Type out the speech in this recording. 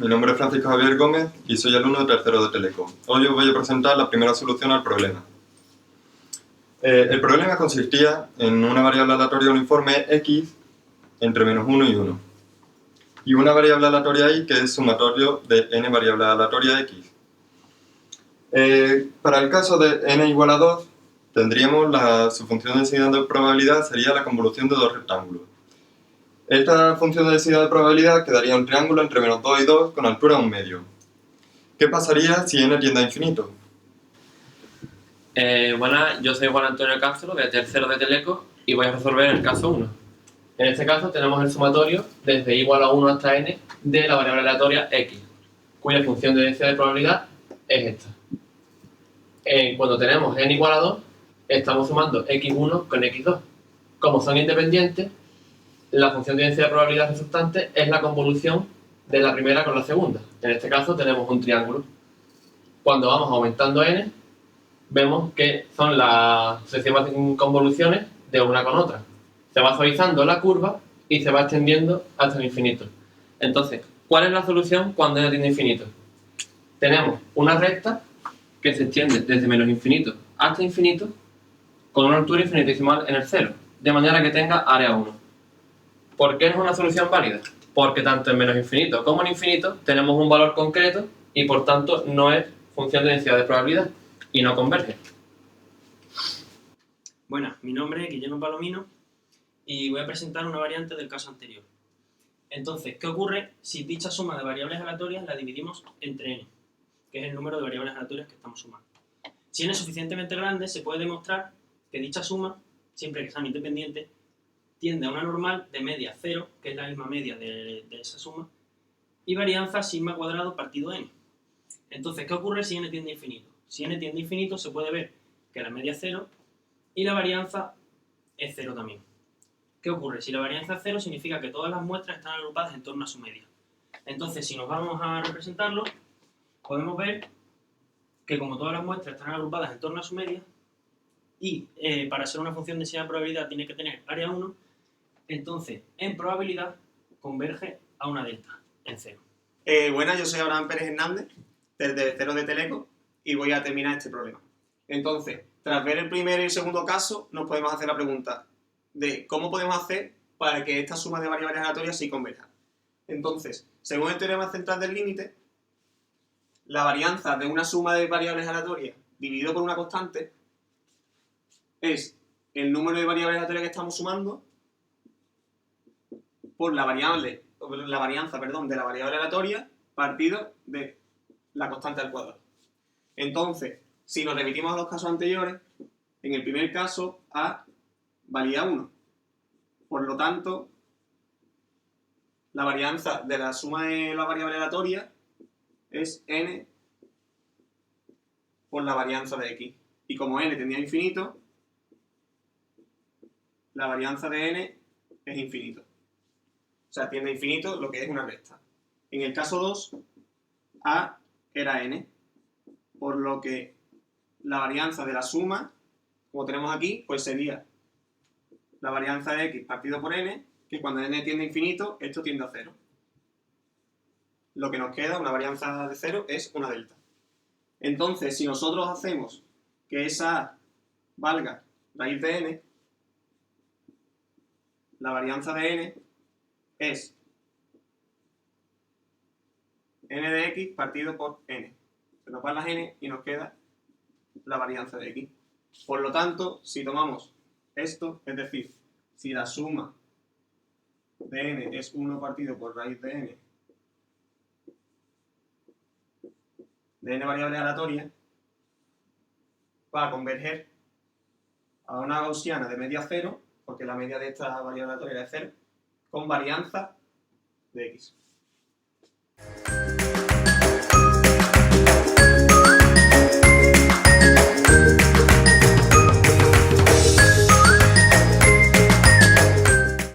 mi nombre es Francisco Javier Gómez y soy alumno de tercero de Teleco. Hoy os voy a presentar la primera solución al problema. El problema consistía en una variable aleatoria uniforme x entre -1 y 1 y una variable aleatoria y que es sumatorio de n variables aleatorias x. Para el caso de n igual a 2, tendríamos su función de densidad de probabilidad sería la convolución de dos rectángulos. Esta función de densidad de probabilidad quedaría un triángulo entre -2 y 2 con altura 1 medio. ¿Qué pasaría si n tiende a infinito? Buenas, yo soy Juan Antonio Castro, de tercero de Teleco, y voy a resolver el caso 1. En este caso tenemos el sumatorio desde igual a 1 hasta n de la variable aleatoria x, cuya función de densidad de probabilidad es esta. Cuando tenemos n igual a 2, estamos sumando x1 con x2. Como son independientes, la función de densidad de probabilidad resultante es la convolución de la primera con la segunda. En este caso tenemos un triángulo. Cuando vamos aumentando n, vemos que son las sucesivas convoluciones de una con otra. Se va suavizando la curva y se va extendiendo hasta el infinito. Entonces, ¿cuál es la solución cuando n tiende a infinito? Tenemos una recta que se extiende desde menos infinito hasta infinito con una altura infinitesimal en el cero, de manera que tenga área 1. ¿Por qué no es una solución válida? Porque tanto en menos infinito como en infinito tenemos un valor concreto y por tanto no es función de densidad de probabilidad y no converge. Buenas, mi nombre es Guillermo Palomino y voy a presentar una variante del caso anterior. Entonces, ¿qué ocurre si dicha suma de variables aleatorias la dividimos entre n, que es el número de variables aleatorias que estamos sumando? Si n es suficientemente grande, se puede demostrar que dicha suma, siempre que sean independientes, tiende a una normal de media 0, que es la misma media de esa suma, y varianza sigma cuadrado partido n. Entonces, ¿qué ocurre si n tiende a infinito? Si n tiende a infinito, se puede ver que la media es 0 y la varianza es 0 también. ¿Qué ocurre? Si la varianza es 0, significa que todas las muestras están agrupadas en torno a su media. Entonces, si nos vamos a representarlo, podemos ver que como todas las muestras están agrupadas en torno a su media, y para ser una función de densidad de probabilidad tiene que tener área 1, entonces en probabilidad converge a una delta en 0. Buenas, yo soy Abraham Pérez Hernández, del tercero de Teleco, y voy a terminar este problema. Entonces, tras ver el primer y el segundo caso, nos podemos hacer la pregunta de cómo podemos hacer para que esta suma de variables aleatorias sí converja. Entonces, según el teorema central del límite, la varianza de una suma de variables aleatorias dividido por una constante es el número de variables aleatorias que estamos sumando por la varianza de la variable aleatoria partido de la constante al cuadrado. Entonces, si nos remitimos a los casos anteriores, en el primer caso A valía 1. Por lo tanto, la varianza de la suma de la variable aleatoria es n por la varianza de x. Y como n tendía a infinito, la varianza de n es infinito. O sea, tiende a infinito, lo que es una recta. En el caso 2, A era n, por lo que la varianza de la suma, como tenemos aquí, pues sería la varianza de x partido por n, que cuando n tiende a infinito, esto tiende a 0. Lo que nos queda, una varianza de 0, es una delta. Entonces, si nosotros hacemos que esa a valga raíz de n, la varianza de n es n de x partido por n. Se nos van las n y nos queda la varianza de x. Por lo tanto, si tomamos esto, es decir, si la suma de n es 1 partido por raíz de n variables aleatorias, va a converger a una gaussiana de media 0, porque la media de esta variable aleatoria es 0, con varianza de x.